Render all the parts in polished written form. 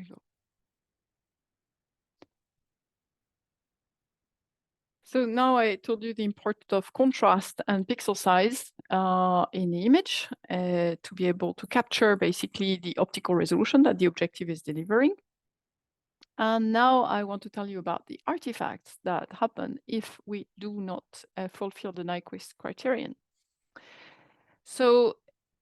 we go. So now I told you the importance of contrast and pixel size in the image to be able to capture basically the optical resolution that the objective is delivering. And now I want to tell you about the artifacts that happen if we do not fulfill the Nyquist criterion. So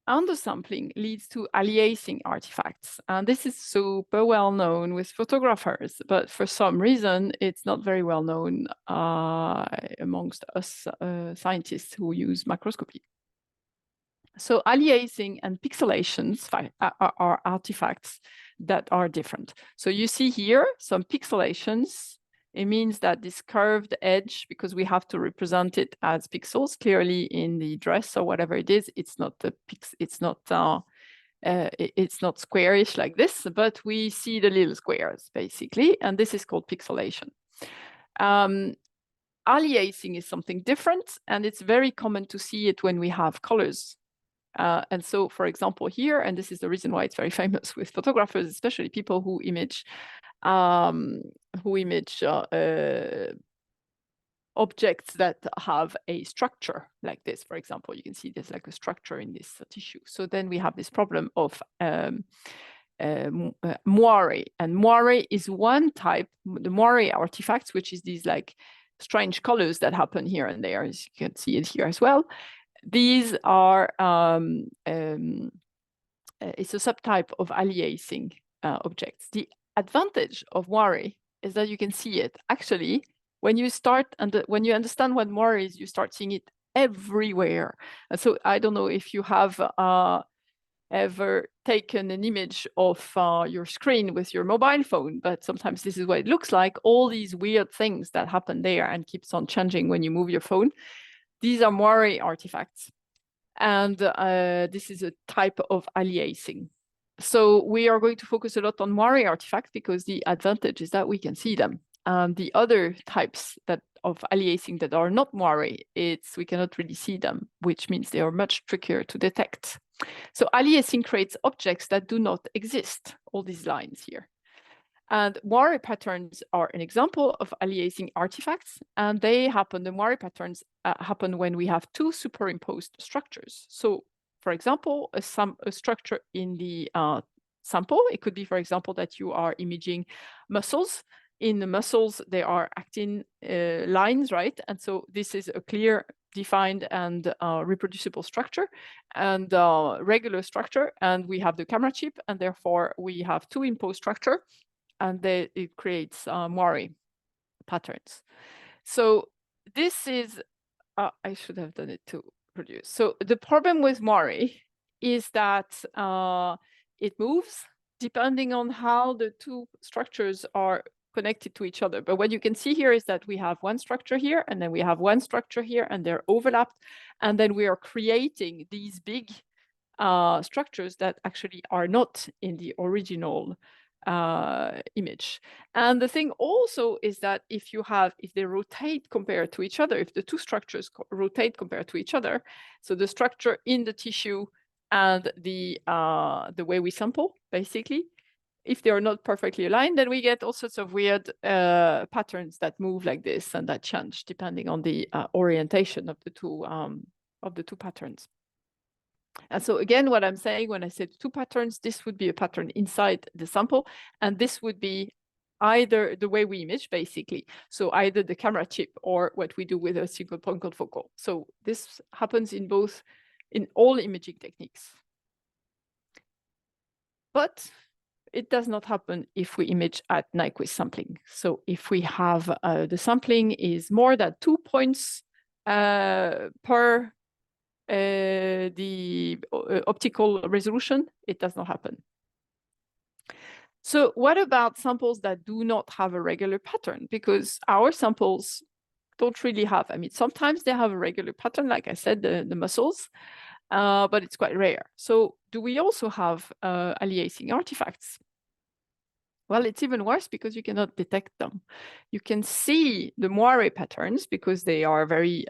undersampling leads to aliasing artifacts. And this is super well known with photographers, but for some reason, it's not very well known amongst us scientists who use microscopy. So aliasing and pixelations are artifacts that are different. So you see here some pixelations. It means that this curved edge, because we have to represent it as pixels clearly in the dress or whatever it is, it's not it's not squarish like this, but we see the little squares basically, and this is called pixelation. Aliasing is something different, and it's very common to see it when we have colors. And so, for example, here, and this is the reason why it's very famous with photographers, especially people who image objects that have a structure like this. For example, you can see there's like a structure in this tissue. So then we have this problem of moire, and moire is one type, the moire artifacts, which is these like strange colors that happen here and there, as you can see it here as well. These are, it's a subtype of aliasing objects. The advantage of moire is that you can see it. Actually, when you start and when you understand what moire is, you start seeing it everywhere. And so I don't know if you have ever taken an image of your screen with your mobile phone, but sometimes this is what it looks like. All these weird things that happen there and keeps on changing when you move your phone. These are moire artifacts, and this is a type of aliasing. So we are going to focus a lot on moire artifacts because the advantage is that we can see them. The other types of aliasing that are not moire, we cannot really see them, which means they are much trickier to detect. So aliasing creates objects that do not exist, all these lines here. And moire patterns are an example of aliasing artifacts, and they happen, the moire patterns happen when we have two superimposed structures. So, for example, a structure in the sample, it could be, for example, that you are imaging muscles. In the muscles, there are actin lines, right? And so this is a clear, defined, and reproducible structure, and regular structure. And we have the camera chip, and therefore we have two imposed structure, and it creates moire patterns. So this is, I should have done it to produce. So the problem with moire is that it moves depending on how the two structures are connected to each other. But what you can see here is that we have one structure here, and then we have one structure here, and they're overlapped. And then we are creating these big structures that actually are not in the original image. And the thing also is that if they rotate compared to each other, if the two structures rotate compared to each other, so the structure in the tissue and the way we sample, basically, if they are not perfectly aligned, then we get all sorts of weird patterns that move like this and that change depending on the orientation of the two patterns. And so again, what I'm saying when I said two patterns, this would be a pattern inside the sample, and this would be either the way we image, basically. So either the camera chip or what we do with a single point confocal. So this happens in all imaging techniques. But it does not happen if we image at Nyquist sampling. So if we have the sampling is more than 2 points per the optical resolution, it does not happen. So what about samples that do not have a regular pattern? Because our samples don't really have, I mean, sometimes they have a regular pattern, like I said, the muscles, but it's quite rare. So do we also have aliasing artifacts? Well, it's even worse because you cannot detect them. You can see the moire patterns because they are very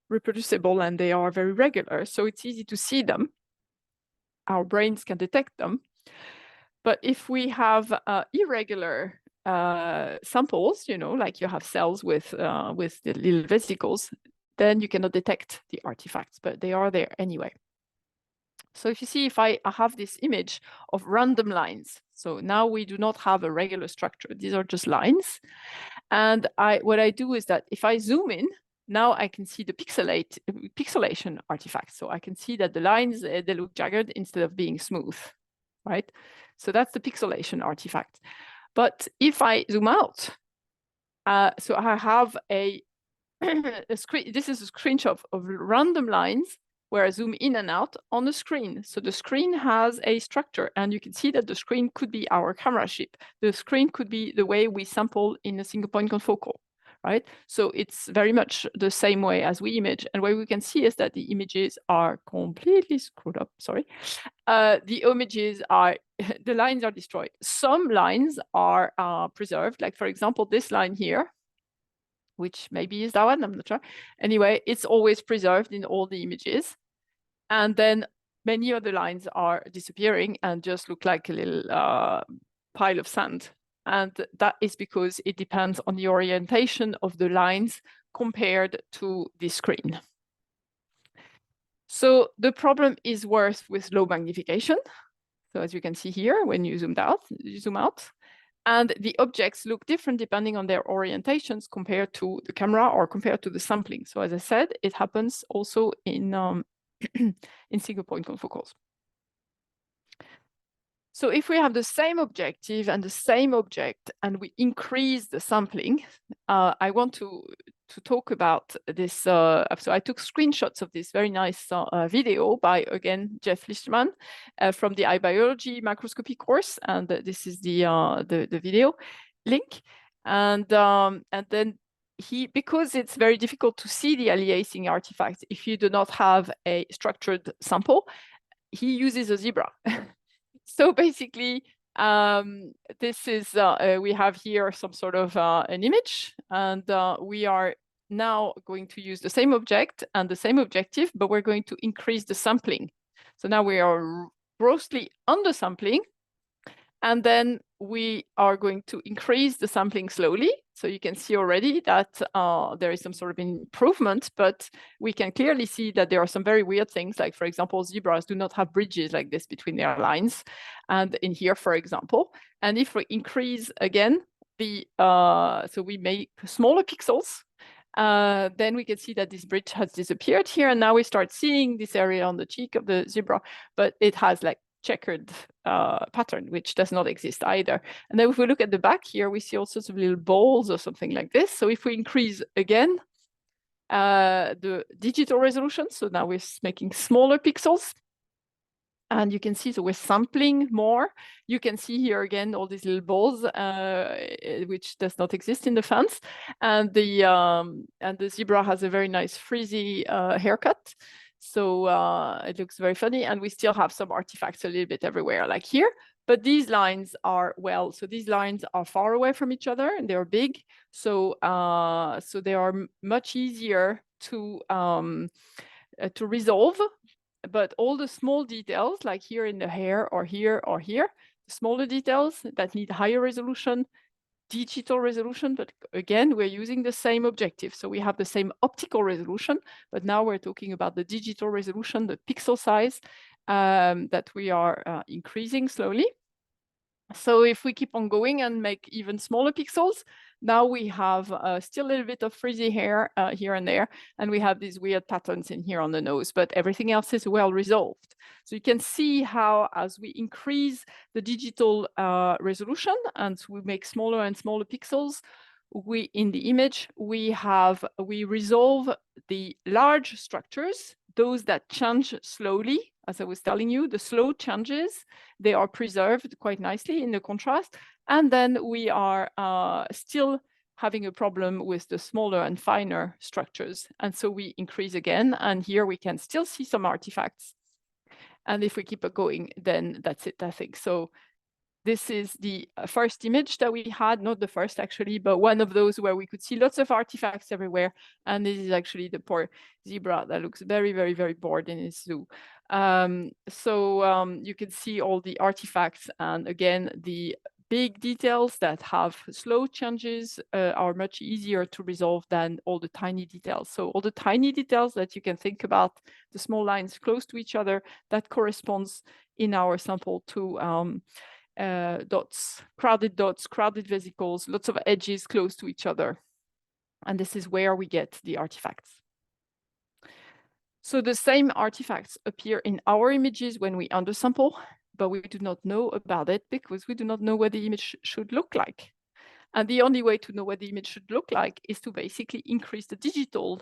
reproducible and they are very regular. So it's easy to see them. Our brains can detect them. But if we have irregular samples, you know, like you have cells with the little vesicles, then you cannot detect the artifacts, but they are there anyway. So if you see, if I have this image of random lines, so now we do not have a regular structure. These are just lines. And what I do is that if I zoom in, now I can see the pixelation artifacts. So I can see that the lines, they look jagged instead of being smooth, right? So that's the pixelation artifact. But if I zoom out, so I have a screen. This is a screenshot of random lines where I zoom in and out on the screen. So the screen has a structure, and you can see that the screen could be our camera chip. The screen could be the way we sample in a single point confocal, right? So it's very much the same way as we image. And what we can see is that the images are completely screwed up, sorry. The images are, the lines are destroyed. Some lines are preserved, like for example, this line here, which maybe is that one, I'm not sure. Anyway, it's always preserved in all the images. And then many of the lines are disappearing and just look like a little pile of sand. And that is because it depends on the orientation of the lines compared to the screen. So the problem is worse with low magnification. So as you can see here, when you zoom out, and the objects look different depending on their orientations compared to the camera or compared to the sampling. So as I said, it happens also in in single point confocals. So if we have the same objective and the same object and we increase the sampling, I want to talk about this. So I took screenshots of this very nice video by, again, Jeff Lichtman from the iBiology macroscopy course. And this is the video link. And then because it's very difficult to see the aliasing artifacts if you do not have a structured sample, he uses a zebra. So basically, this is, we have here some sort of an image, and we are now going to use the same object and the same objective, but we're going to increase the sampling. So now we are grossly undersampling, and then we are going to increase the sampling slowly. So you can see already that there is some sort of improvement, but we can clearly see that there are some very weird things, like, for example, zebras do not have bridges like this between their lines. And in here, for example, and if we increase again, so we make smaller pixels, then we can see that this bridge has disappeared here. And now we start seeing this area on the cheek of the zebra, but it has like checkered pattern, which does not exist either. And then if we look at the back here, we see all sorts of little balls or something like this. So if we increase again the digital resolution, so now we're making smaller pixels, and you can see, so we're sampling more. You can see here again all these little balls, which does not exist in the fence. And the zebra has a very nice frizzy haircut. So it looks very funny, and we still have some artifacts a little bit everywhere, like here. But these lines are, well, so these lines are far away from each other, and they're big. So so they are much easier to resolve. But all the small details, like here in the hair or here, the smaller details that need higher resolution, digital resolution, but again, we're using the same objective. So we have the same optical resolution, but now we're talking about the digital resolution, the pixel size that we are increasing slowly. So if we keep on going and make even smaller pixels, now we have still a little bit of frizzy hair here and there, and we have these weird patterns in here on the nose, but everything else is well resolved. So you can see how, as we increase the digital resolution and we make smaller and smaller pixels, in the image, we resolve the large structures, those that change slowly. As I was telling you, the slow changes, they are preserved quite nicely in the contrast. And then we are still having a problem with the smaller and finer structures. And so we increase again, and here we can still see some artifacts. And if we keep it going, then that's it, I think. So this is the first image that we had, not the first actually, but one of those where we could see lots of artifacts everywhere. And this is actually the poor zebra that looks very, very, very bored in his zoo. You can see all the artifacts, and again, the big details that have slow changes are much easier to resolve than all the tiny details. So all the tiny details that you can think about, the small lines close to each other, that corresponds in our sample to dots, crowded vesicles, lots of edges close to each other. And this is where we get the artifacts. So the same artifacts appear in our images when we undersample, but we do not know about it because we do not know what the image should look like. And the only way to know what the image should look like is to basically increase the digital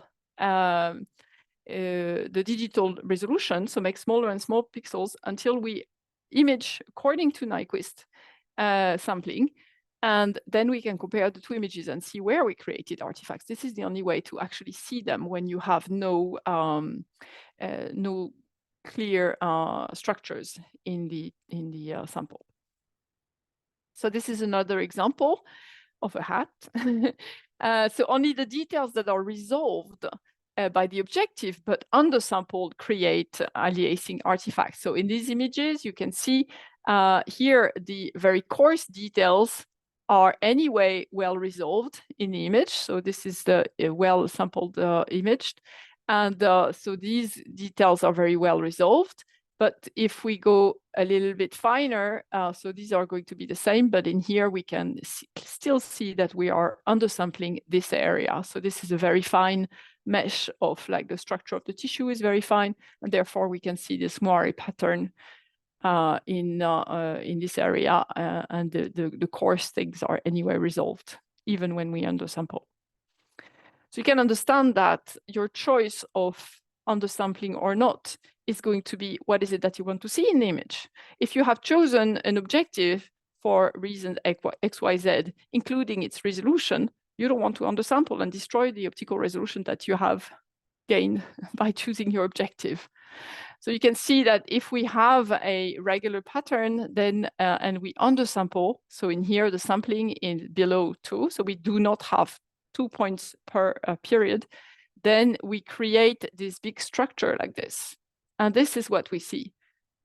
resolution, so make smaller and smaller pixels until we image according to Nyquist sampling. And then we can compare the two images and see where we created artifacts. This is the only way to actually see them when you have no clear structures in the sample. So this is another example of a hat. So only the details that are resolved by the objective, but undersampled, create aliasing artifacts. So in these images, you can see here the very coarse details are anyway well resolved in the image. So this is the well sampled image. And so these details are very well resolved. But if we go a little bit finer, so these are going to be the same, but in here we can still see that we are undersampling this area. So this is a very fine mesh of like the structure of the tissue is very fine, and therefore we can see this moire pattern in this area, and the coarse things are anyway resolved, even when we undersample. So you can understand that your choice of undersampling or not is going to be what is it that you want to see in the image. If you have chosen an objective for reasons X, Y, Z, including its resolution, you don't want to undersample and destroy the optical resolution that you have gained by choosing your objective. So you can see that if we have a regular pattern, then and we undersample, so in here the sampling is below 2, so we do not have 2 points per period, then we create this big structure like this. And this is what we see.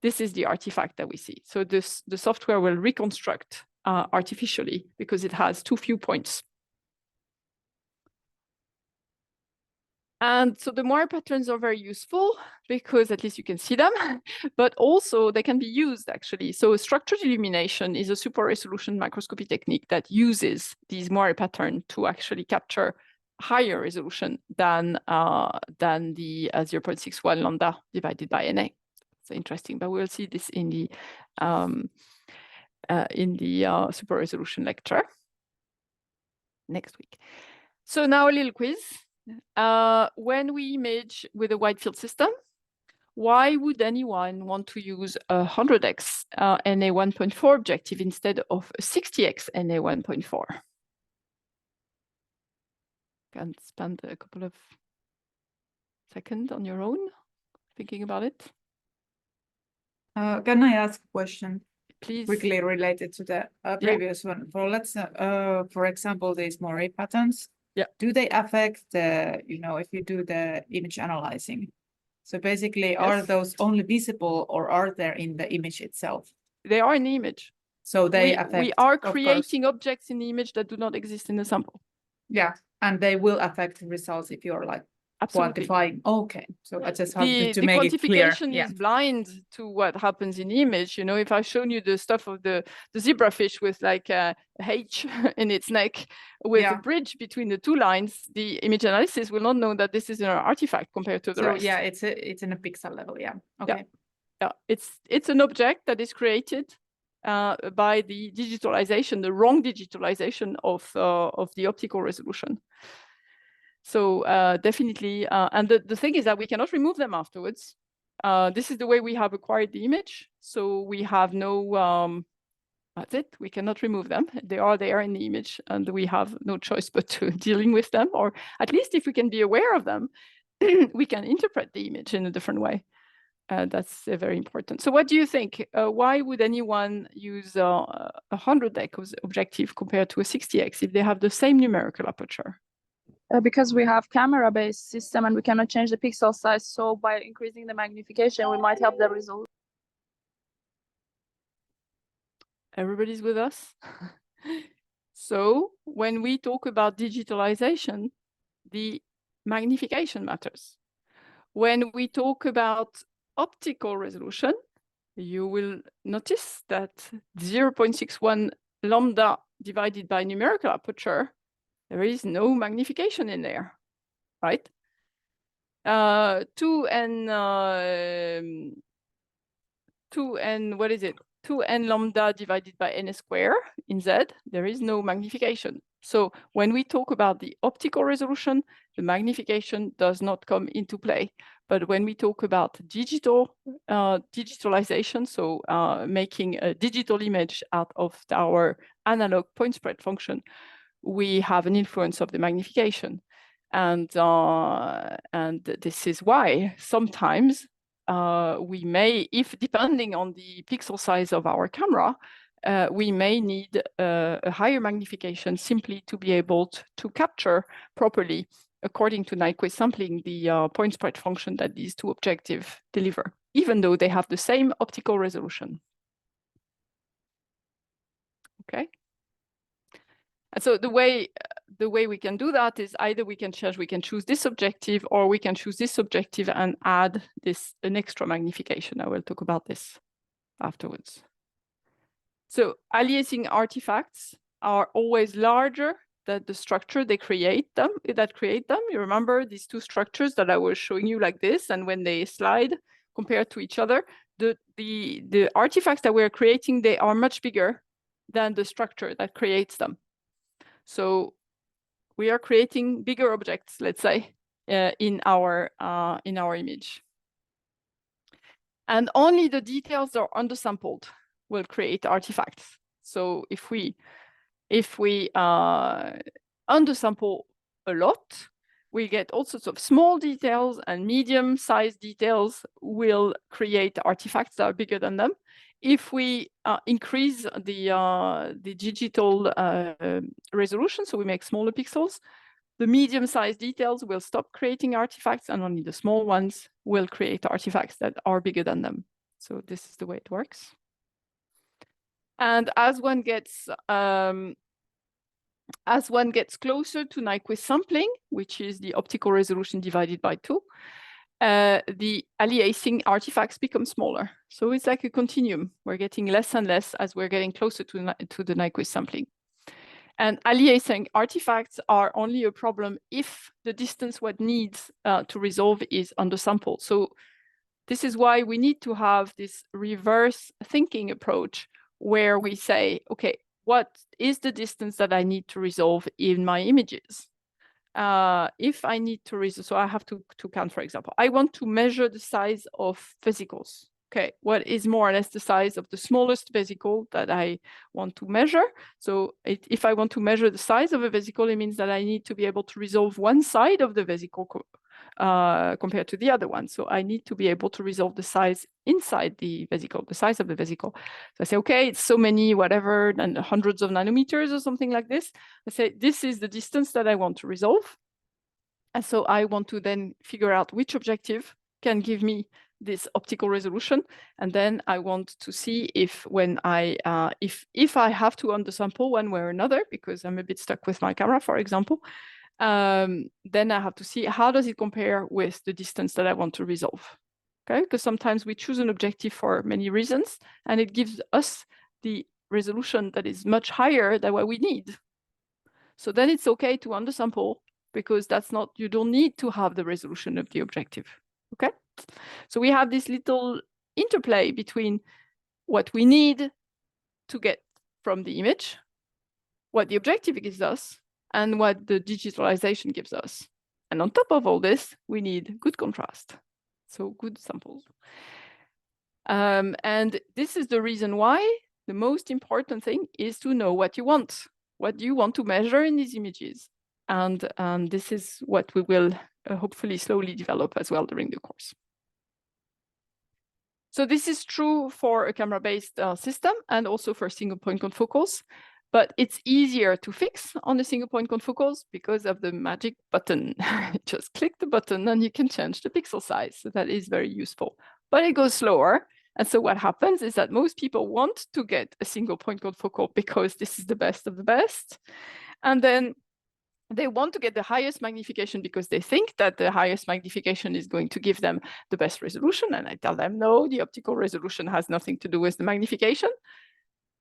This is the artifact that we see. So the software will reconstruct artificially because it has too few points. And so the moire patterns are very useful because at least you can see them, but also they can be used actually. So structured illumination is a super resolution microscopy technique that uses these moire patterns to actually capture higher resolution than the 0.61 lambda divided by NA. It's interesting, but we'll see this in the super resolution lecture next week. So now a little quiz. When we image with a wide field system, why would anyone want to use a 100x NA 1.4 objective instead of a 60x NA 1.4? Can spend a couple of seconds on your own thinking about it. Can I ask a question? Please. Quickly related to the previous one. For example, these moire patterns. Yeah. Do they affect the, if you do the image analyzing? So basically, are those only visible or are they in the image itself? They are in the image. So they affect. We are creating objects in the image that do not exist in the sample. Yeah, and they will affect the results if you're like Absolutely. quantifying. Okay, so I just have to make it clear. The quantification is blind to what happens in the image. If I've shown you the stuff of the zebrafish with like a H in its neck with a bridge between the two lines, the image analysis will not know that this is an artifact compared to the rest. Yeah, it's in a pixel level. Yeah. Okay. Yeah, it's an object that is created by the digitalization, the wrong digitalization of the optical resolution. So definitely, and the thing is that we cannot remove them afterwards. This is the way we have acquired the image. So we have no, that's it, we cannot remove them. They are there in the image and we have no choice but to dealing with them, or at least if we can be aware of them, we can interpret the image in a different way. That's very important. So what do you think? Why would anyone use a 100x objective compared to a 60x if they have the same numerical aperture? because we have camera-based system and we cannot change the pixel size. So by increasing the magnification, we might help the result. Everybody's with us? So when we talk about digitalization, the magnification matters. When we talk about optical resolution, you will notice that 0.61 lambda divided by numerical aperture, there is no magnification in there, right? 2n what is it? 2n lambda divided by n square in Z, there is no magnification. So when we talk about the optical resolution, the magnification does not come into play. But when we talk about digitalization, so making a digital image out of our analog point spread function, we have an influence of the magnification. And this is why sometimes we may, if depending on the pixel size of our camera, we may need a higher magnification simply to be able to capture properly, according to Nyquist sampling, the point spread function that these two objectives deliver, even though they have the same optical resolution. Okay. And so the way we can do that is either we can choose this objective, or we can choose this objective and add an extra magnification. I will talk about this afterwards. So aliasing artifacts are always larger than the structure that create them. You remember these two structures that I was showing you like this, and when they slide compared to each other, the artifacts that we're creating, they are much bigger than the structure that creates them. So we are creating bigger objects, let's say, in our image. And only the details that are undersampled will create artifacts. So if we undersample a lot, we get all sorts of small details, and medium-sized details will create artifacts that are bigger than them. If we increase the digital resolution, so we make smaller pixels, the medium-sized details will stop creating artifacts, and only the small ones will create artifacts that are bigger than them. So this is the way it works. And as one gets closer to Nyquist sampling, which is the optical resolution divided by 2, the aliasing artifacts become smaller. So it's like a continuum. We're getting less and less as we're getting closer to the Nyquist sampling. And aliasing artifacts are only a problem if the distance one needs to resolve is undersampled. So this is why we need to have this reverse thinking approach, where we say, okay, what is the distance that I need to resolve in my images? If I need to resolve, so I have to count, for example, I want to measure the size of vesicles. Okay, what is more or less the size of the smallest vesicle that I want to measure? So if I want to measure the size of a vesicle, it means that I need to be able to resolve one side of the vesicle compared to the other one. So I need to be able to resolve the size inside the vesicle, the size of the vesicle. So I say, okay, it's so many, whatever, and hundreds of nanometers or something like this. I say, this is the distance that I want to resolve. And so I want to then figure out which objective can give me this optical resolution. And then I want to see if when if I have to undersample one way or another, because I'm a bit stuck with my camera, for example, then I have to see how does it compare with the distance that I want to resolve. Okay, because sometimes we choose an objective for many reasons, and it gives us the resolution that is much higher than what we need. So then it's okay to undersample, because that's not, you don't need to have the resolution of the objective. Okay, so we have this little interplay between what we need to get from the image, what the objective gives us, and what the digitalization gives us. And on top of all this, we need good contrast, so good samples. And this is the reason why the most important thing is to know what you want. What do you want to measure in these images? And this is what we will hopefully slowly develop as well during the course. So this is true for a camera-based system and also for single point confocals. but it's easier to fix on the single point confocals because of the magic button. Just click the button and you can change the pixel size. So that is very useful, but it goes slower. And so what happens is that most people want to get a single point confocal because this is the best of the best. And then they want to get the highest magnification because they think that the highest magnification is going to give them the best resolution. And I tell them, no, the optical resolution has nothing to do with the magnification.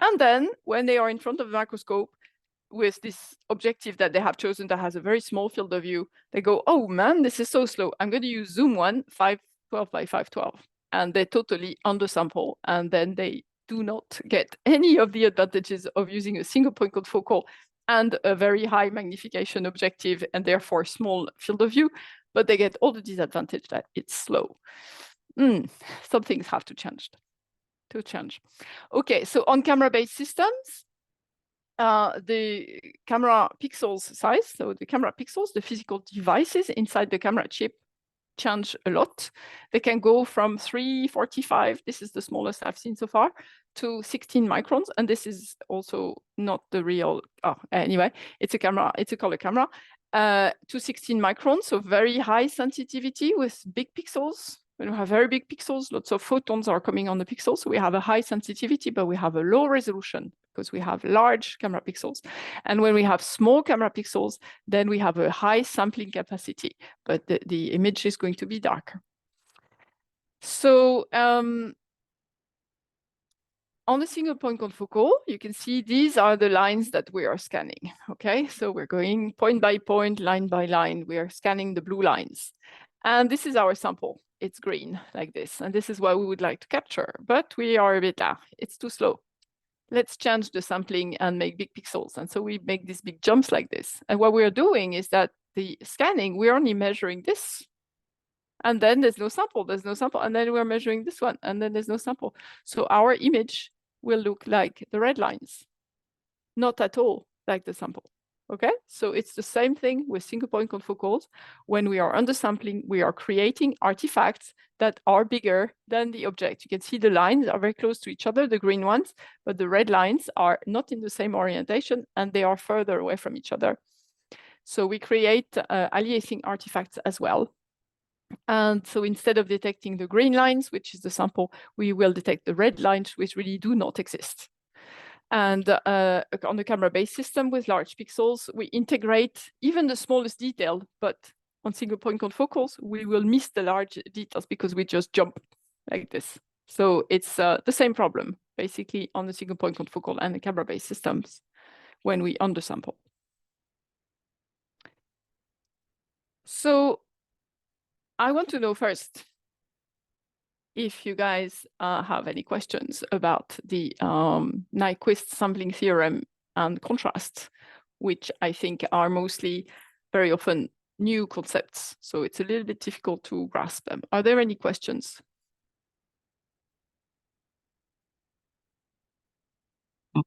And then when they are in front of the microscope with this objective that they have chosen that has a very small field of view, they go, oh man, this is so slow. I'm going to use zoom 1, 512 by 512. And they totally undersample. And then they do not get any of the advantages of using a single point confocal and a very high magnification objective and therefore small field of view, but they get all the disadvantage that it's slow. Some things have to change. Okay, so on camera-based systems, the camera pixels size, so the camera pixels, the physical devices inside the camera chip change a lot. They can go from 345, this is the smallest I've seen so far, to 16 microns. And this is also not the real, anyway, it's a camera, it's a color camera, to 16 microns, so very high sensitivity with big pixels. When we have very big pixels, lots of photons are coming on the pixels. So we have a high sensitivity, but we have a low resolution because we have large camera pixels. And when we have small camera pixels, then we have a high sampling capacity, but the image is going to be darker. So on the single point confocal, you can see these are the lines that we are scanning. Okay, so we're going point by point, line by line. We are scanning the blue lines. And this is our sample. It's green like this. And this is what we would like to capture, but we are a bit, it's too slow. Let's change the sampling and make big pixels. And so we make these big jumps like this. And what we're doing is that the scanning, we're only measuring this. And then there's no sample, And then we're measuring this one, and then there's no sample. So our image will look like the red lines, not at all like the sample. Okay, so it's the same thing with single point confocals. When we are undersampling, we are creating artifacts that are bigger than the object. You can see the lines are very close to each other, the green ones, but the red lines are not in the same orientation and they are further away from each other. So we create aliasing artifacts as well. And so instead of detecting the green lines, which is the sample, we will detect the red lines, which really do not exist. And on the camera-based system with large pixels, we integrate even the smallest detail, but on single point confocals, we will miss the large details because we just jump like this. So it's the same problem, basically, on the single point confocal and the camera-based systems when we undersample. So I want to know first if you guys have any questions about the Nyquist sampling theorem and contrast, which I think are mostly very often new concepts. So it's a little bit difficult to grasp them. Are there any questions?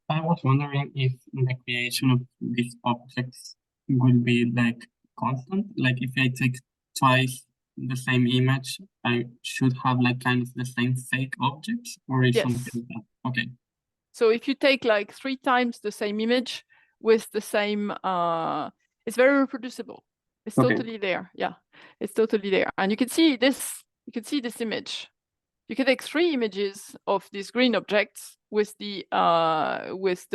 I was wondering if the creation of these objects will be like constant, like if I take twice the same image, I should have like kind of the same fake objects, or is something that, okay. So if you take like 3 times the same image with the same, it's very reproducible. It's totally there. Yeah, it's totally there. And you can see this, image. You can take 3 images of these green objects with the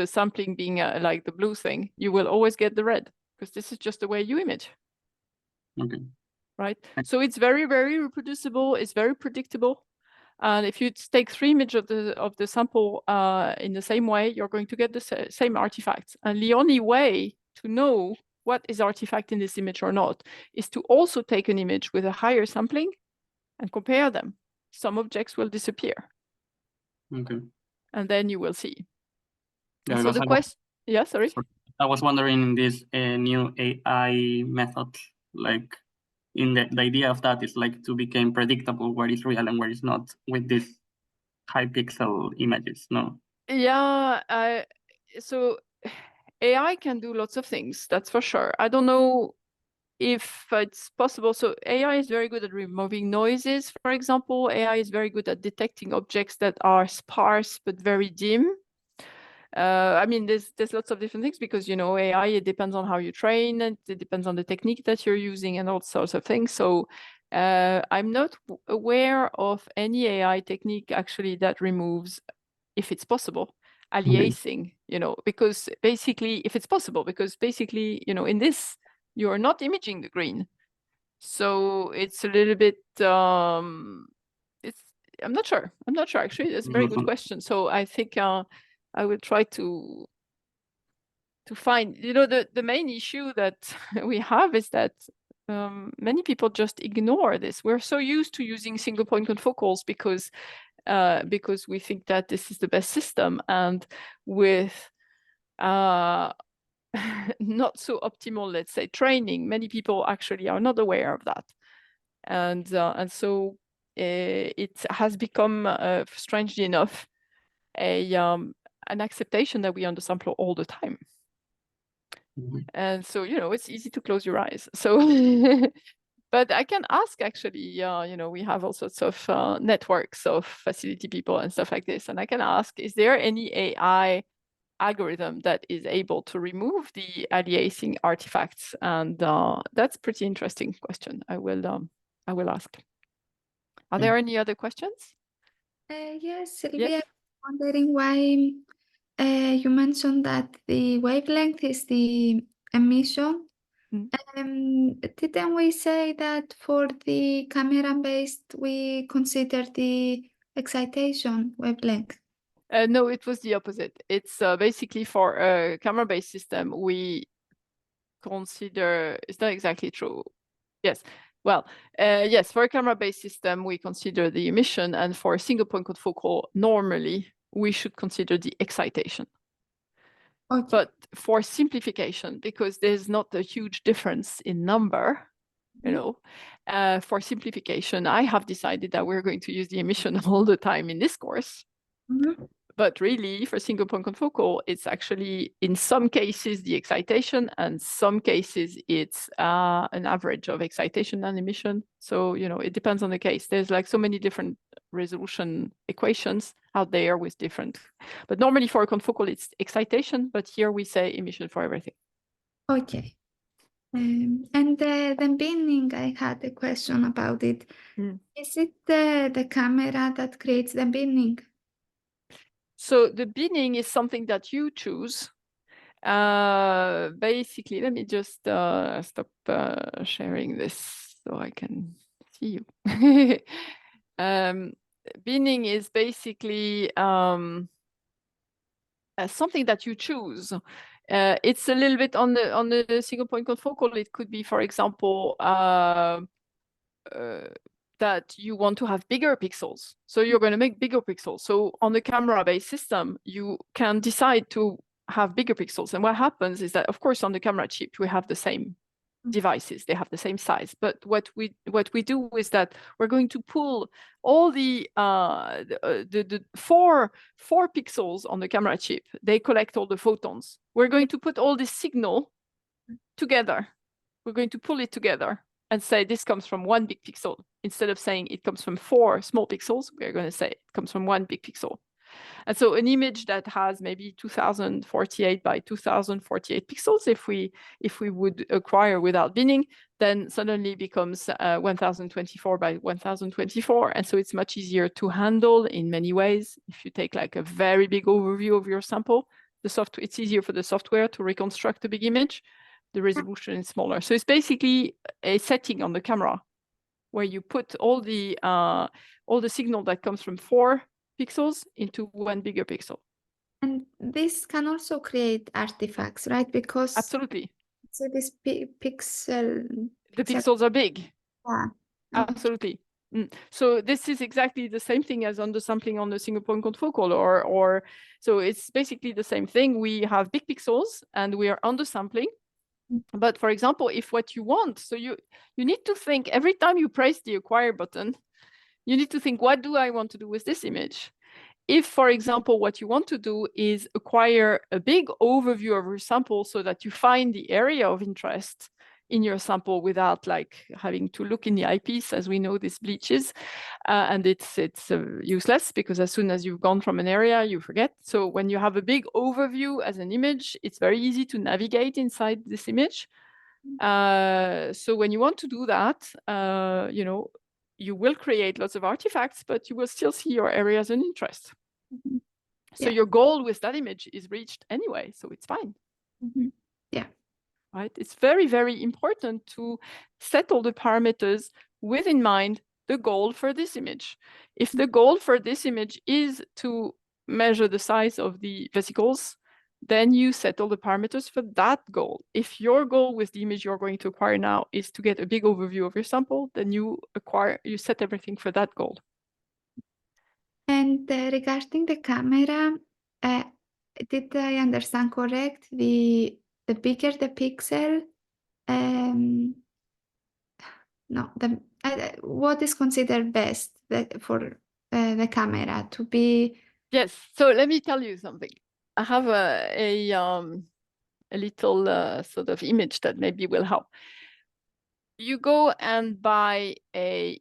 sampling being like the blue thing. You will always get the red because this is just the way you image. Okay. Right. So it's very, very reproducible. It's very predictable. And if you take 3 images of the sample in the same way, you're going to get the same artifacts. And the only way to know what is artifact in this image or not is to also take an image with a higher sampling and compare them. Some objects will disappear. Okay. And then you will see. Yeah, so the question, yeah, sorry. I was wondering in this new AI method, like in the idea of that is like to become predictable what is real and what is not with these high pixel images, no? Yeah, so AI can do lots of things, that's for sure. I don't know if it's possible. So AI is very good at removing noises, for example. AI is very good at detecting objects that are sparse but very dim. I mean, there's lots of different things because, you know, AI, it depends on how you train it. It depends on the technique that you're using and all sorts of things. So I'm not aware of any AI technique actually that removes, if it's possible, aliasing, you know, because basically, if it's possible, because basically, you know, in this, you're not imaging the green. So it's a little bit, I'm not sure. I'm not sure, actually. That's a very good question. So I think I will try to find, you know, the main issue that we have is that many people just ignore this. We're so used to using single point confocals because we think that this is the best system, and with not so optimal, let's say, training, many people actually are not aware of that, and so it has become, strangely enough, an acceptation that we undersample all the time. And so, you know, it's easy to close your eyes. So, but I can ask, actually, you know, we have all sorts of networks of facility people and stuff like this. And I can ask, is there any AI algorithm that is able to remove the aliasing artifacts? And that's a pretty interesting question. I will ask. Are there any other questions? Yes, Sylvia, wondering why you mentioned that the wavelength is the emission. Didn't we say that for the camera-based, we consider the excitation wavelength? No, it was the opposite. It's basically for a camera-based system, we consider, it's not exactly true. Yes. Well, yes, for a camera-based system, we consider the emission, and for a single point confocal, normally we should consider the excitation. Okay. But for simplification, because there's not a huge difference in number, you know, for simplification, I have decided that we're going to use the emission all the time in this course. But really, for single point confocal, it's actually, in some cases, the excitation, and some cases, it's an average of excitation and emission. So, you know, it depends on the case. There's like so many different resolution equations out there with different, but normally for a confocal, it's excitation, but here we say emission for everything. Okay. And the binning, I had a question about it. Is it the camera that creates the binning? So the binning is something that you choose. Basically, let me just stop sharing this so I can see you. Binning is basically something that you choose. It's a little bit on the single point confocal. It could be, for example, that you want to have bigger pixels. So you're going to make bigger pixels. So on the camera-based system, you can decide to have bigger pixels. And what happens is that, of course, on the camera chip, we have the same devices. They have the same size. But what we do is that we're going to pull all the four pixels on the camera chip. They collect all the photons. We're going to put all this signal together. We're going to pull it together and say this comes from one big pixel. Instead of saying it comes from 4 small pixels, we're going to say it comes from 1 big pixel. And so an image that has maybe 2048 by 2048 pixels, if we would acquire without binning, then suddenly becomes 1024 by 1024. And so it's much easier to handle in many ways. If you take like a very big overview of your sample, it's easier for the software to reconstruct a big image. The resolution is smaller. So it's basically a setting on the camera where you put all the signal that comes from 4 pixels into 1 bigger pixel. And this can also create artifacts, right? Because absolutely, so this pixel. The pixels are big. Yeah. Absolutely. So this is exactly the same thing as undersampling on the single point confocal, or so it's basically the same thing. We have big pixels and we are undersampling. But for example, if what you want, so you need to think every time you press the acquire button, you need to think, what do I want to do with this image? If, for example, what you want to do is acquire a big overview of your sample so that you find the area of interest, in your sample without like having to look in the eyepiece. As we know, this bleaches, and it's useless because as soon as you've gone from an area, you forget. So when you have a big overview as an image, it's very easy to navigate inside this image. So when you want to do that, you know, you will create lots of artifacts, but you will still see your areas of interest. Mhm. So Yeah. your goal with that image is reached anyway, so it's fine. Mhm. Yeah. Right? It's very, very important to set all the parameters with in mind the goal for this image. If the goal for this image is to measure the size of the vesicles, then you set all the parameters for that goal. If your goal with the image you're going to acquire now is to get a big overview of your sample, then you set everything for that goal. And regarding the camera, did I understand correct? The bigger the pixel, no, what is considered best for the camera to be? Yes, so let me tell you something. I have a little sort of image that maybe will help. You go and buy you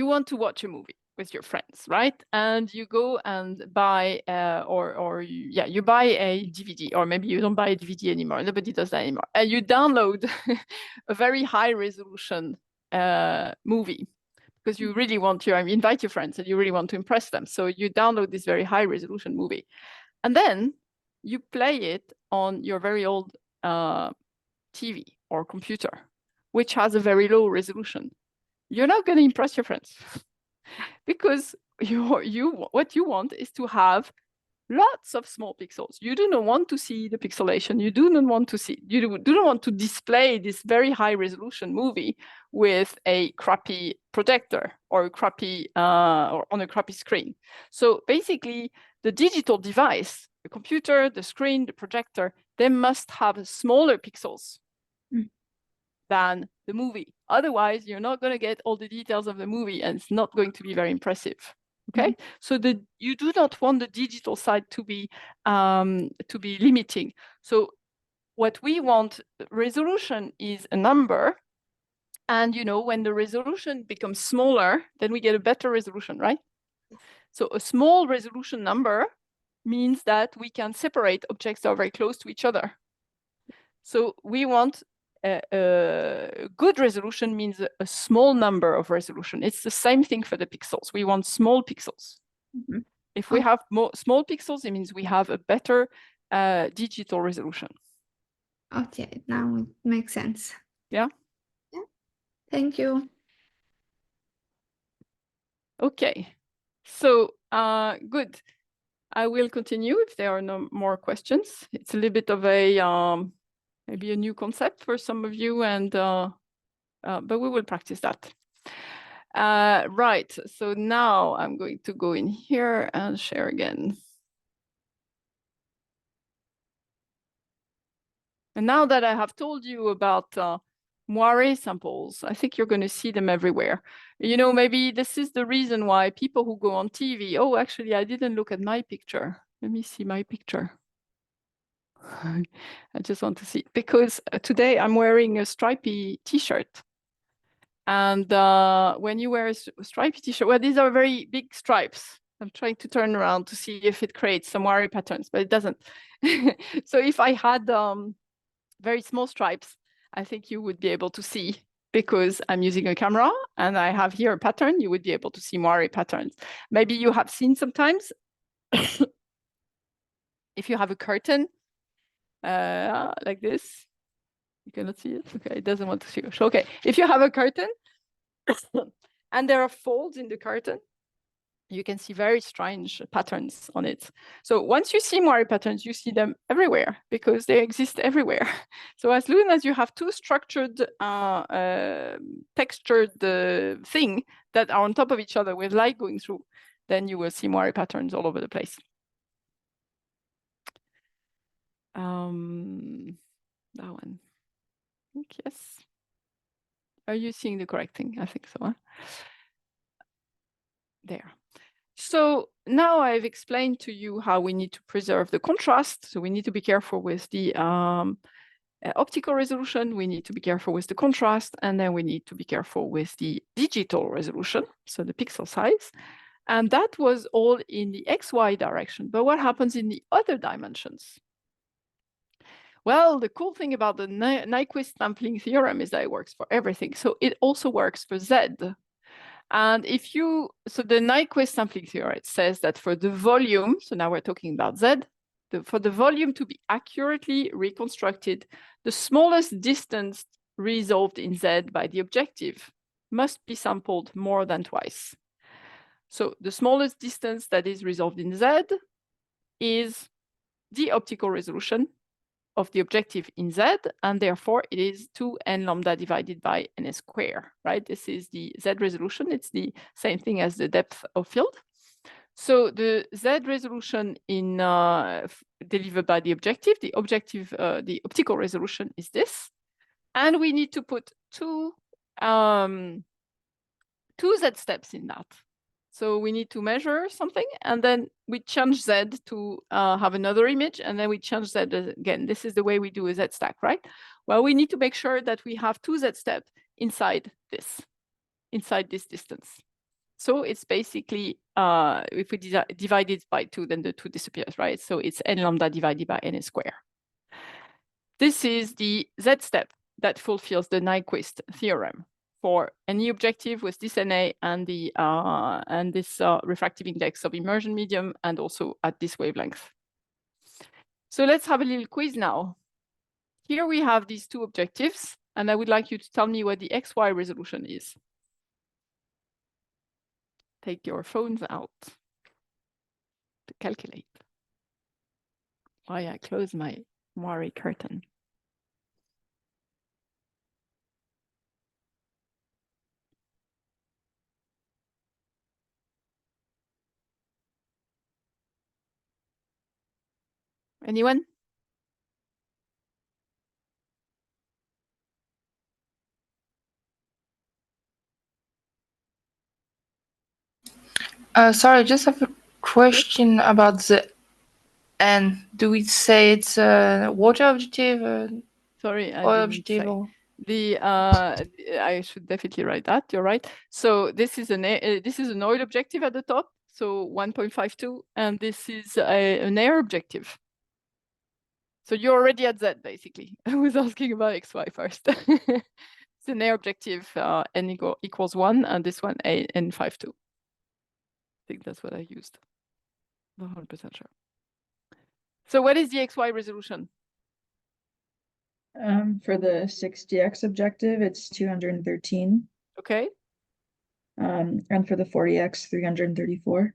want to watch a movie with your friends, right? And you go and buy, you buy a DVD, or maybe you don't buy a DVD anymore. Nobody does that anymore. And you download a very high resolution movie because you really want to invite your friends and you really want to impress them. So you download this very high resolution movie. And then you play it on your very old TV or computer, which has a very low resolution. You're not going to impress your friends because what you want is to have lots of small pixels. You do not want to see the pixelation. You do not want to display this very high resolution movie with a crappy projector or or on a crappy screen. So basically, the digital device, the computer, the screen, the projector, they must have smaller pixels than the movie. Otherwise, you're not going to get all the details of the movie and it's not going to be very impressive. Okay, so you do not want the digital side to be limiting. So what we want, resolution is a number. And you know, when the resolution becomes smaller, then we get a better resolution, right? So a small resolution number means that we can separate objects that are very close to each other. So we want a good resolution means a small number of resolution. It's the same thing for the pixels. We want small pixels. Mm-hmm. If we have more small pixels, it means we have a better digital resolution. Okay, now it makes sense. Yeah. Yeah. Thank you. Okay. So good. I will continue if there are no more questions. It's a little bit of a maybe a new concept for some of you, and but we will practice that. Right, so now I'm going to go in here and share again. And now that I have told you about moire samples, I think you're going to see them everywhere. You know, maybe this is the reason why people who go on TV, oh, actually, I didn't look at my picture. Let me see my picture. I just want to see, because today I'm wearing a stripy t-shirt. And when you wear a stripy t-shirt, well, these are very big stripes. I'm trying to turn around to see if it creates some moire patterns, but it doesn't. So if I had very small stripes, I think you would be able to see, because I'm using a camera and I have here a pattern, you would be able to see moire patterns. Maybe you have seen sometimes, if you have a curtain, like this, you cannot see it. Okay, it doesn't want to see you. Okay, if you have a curtain and there are folds in the curtain, you can see very strange patterns on it. So once you see moire patterns, you see them everywhere because they exist everywhere. So as soon as you have two structured, textured thing that are on top of each other with light going through, then you will see moire patterns all over the place. That one. I think yes. Are you seeing the correct thing? I think so. Huh? There. So now I've explained to you how we need to preserve the contrast. So we need to be careful with the optical resolution, we need to be careful with the contrast, and then we need to be careful with the digital resolution, so the pixel size. And that was all in the XY direction. But what happens in the other dimensions? Well, the cool thing about the Nyquist sampling theorem is that it works for everything. So it also works for Z. And so the Nyquist sampling theorem, it says that for the volume, so now we're talking about Z, for the volume to be accurately reconstructed, the smallest distance resolved in Z by the objective must be sampled more than twice. So the smallest distance that is resolved in Z is the optical resolution of the objective in Z, and therefore it is 2n lambda divided by ns square, right? This is the Z resolution. It's the same thing as the depth of field. So the Z resolution in delivered by the objective, the optical resolution is this, and we need to put two Z steps in that. So we need to measure something, and then we change Z to have another image, and then we change Z again. This is the way we do a Z stack, right? Well, we need to make sure that we have two Z steps inside this distance. So it's basically, if we divide it by 2, then the 2 disappears, right? So it's n lambda divided by n square. This is the Z step that fulfills the Nyquist theorem for any objective with this NA and this refractive index of immersion medium, and also at this wavelength. So let's have a little quiz now. Here we have these two objectives, and I would like you to tell me what the XY resolution is. Take your phones out to calculate. Why I close my Moiré curtain. Anyone? Sorry, I just have a question about the N. Do we say it's a water objective, Sorry, I oil didn't objective, say. or I should definitely write that. You're right. So this is an oil objective at the top, so 1.52, and this is an air objective. So you're already at Z basically. I was asking about XY first. It's an air objective, n equals 1, and this one n52. I think that's what I used. Not 100% sure. So what is the XY resolution? For the 6DX objective, it's 213. Okay. And for the 40X, 334.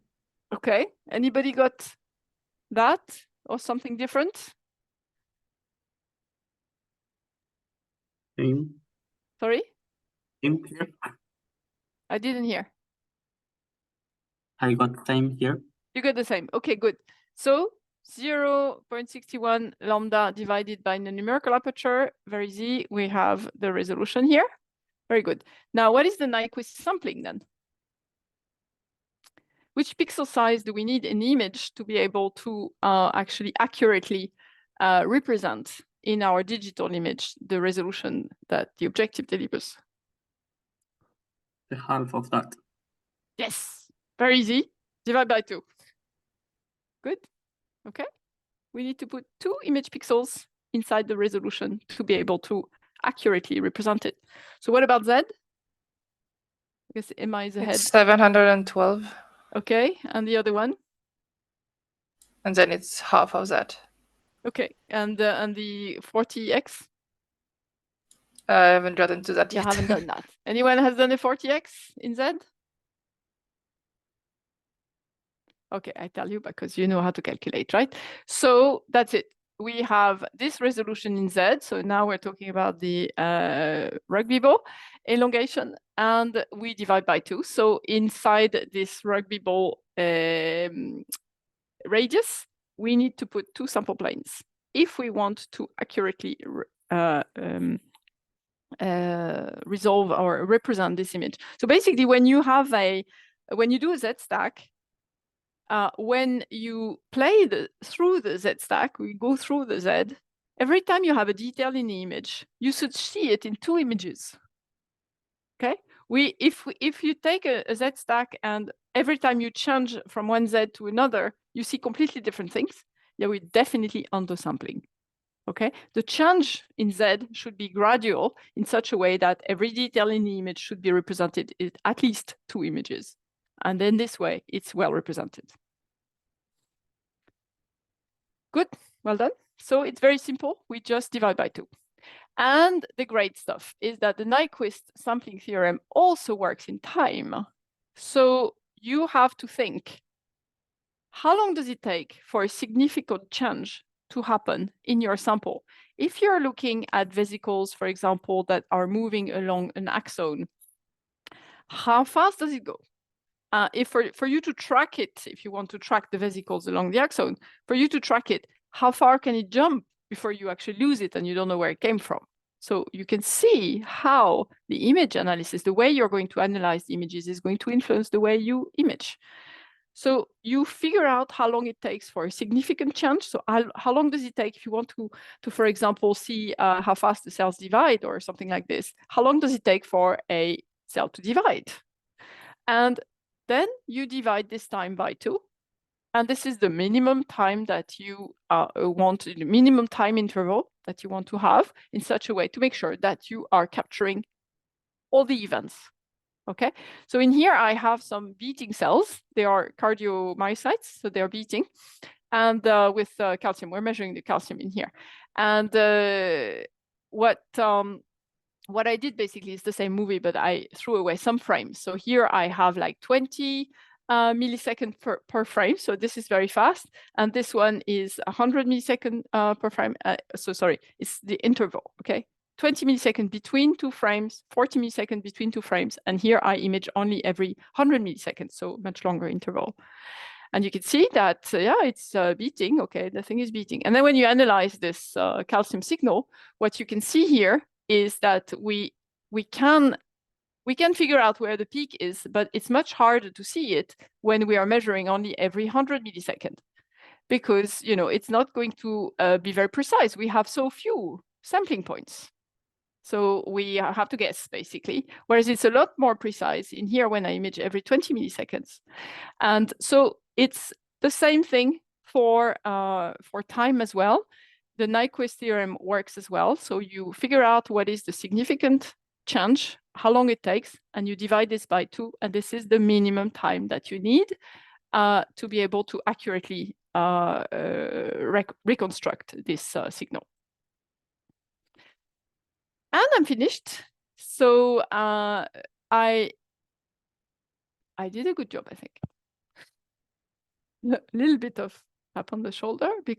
Okay. Anybody got that or something different? Same. Sorry? Same here. I didn't hear. I got same here. You got the same. Okay, good. So 0.61 lambda divided by the numerical aperture, very easy. We have the resolution here. Very good. Now, what is the Nyquist sampling then? Which pixel size do we need in the image to be able to actually accurately represent in our digital image the resolution that the objective delivers? The half of that. Yes, very easy. Divide by 2. Good. Okay. We need to put 2 image pixels inside the resolution to be able to accurately represent it. So what about Z? I guess Emma is ahead. it's 712, Okay, and the other one? and then it's half of that. Okay, and the 40X? I haven't gotten to that You yet. haven't done that. Anyone has done a 40X in Z? Okay, I tell you because you know how to calculate, right? So that's it. We have this resolution in Z. So now we're talking about the rugby ball elongation, and we divide by 2. So inside this rugby ball radius, we need to put 2 sample planes if we want to accurately resolve or represent this image. So basically, when you do a Z stack, when you play through the Z stack, we go through the Z, every time you have a detail in the image, you should see it in 2 images. Okay, if you take a Z stack and every time you change from one Z to another, you see completely different things, yeah, we're definitely undersampling. Okay, the change in Z should be gradual in such a way that every detail in the image should be represented in at least 2 images. And then this way, it's well represented. Good, well done. So it's very simple. We just divide by 2. And the great stuff is that the Nyquist sampling theorem also works in time. So you have to think, how long does it take for a significant change to happen in your sample? If you're looking at vesicles, for example, that are moving along an axon, how fast does it go? If for you to track it, if you want to track the vesicles along the axon, for you to track it, how far can it jump before you actually lose it and you don't know where it came from? So you can see how the image analysis, the way you're going to analyze the images, is going to influence the way you image. So you figure out how long it takes for a significant change. So how long does it take if you want to for example, see how fast the cells divide or something like this? How long does it take for a cell to divide? And then you divide this time by 2. And this is the minimum time that you want, the minimum time interval that you want to have in such a way to make sure that you are capturing all the events. Okay, so in here I have some beating cells. They are cardiomyocytes, so they're beating. And with calcium, we're measuring the calcium in here. And what I did basically is the same movie, but I threw away some frames. So here I have like 20 milliseconds per frame. So this is very fast. And this one is 100 milliseconds per frame. So sorry, it's the interval, okay? 20 milliseconds between 2 frames, 40 milliseconds between 2 frames. And here I image only every 100 milliseconds, so much longer interval. And you can see that, yeah, it's beating, okay, the thing is beating. And then when you analyze this calcium signal, what you can see here is that we can figure out where the peak is, but it's much harder to see it when we are measuring only every 100 milliseconds, because, you know, it's not going to be very precise. We have so few sampling points. So we have to guess, basically, whereas it's a lot more precise in here when I image every 20 milliseconds. And so it's the same thing for time as well. The Nyquist theorem works as well. So you figure out what is the significant change, how long it takes, and you divide this by 2. And this is the minimum time that you need to be able to accurately reconstruct this signal. And I'm finished. So I did a good job, I think. A little bit of tap on the shoulder because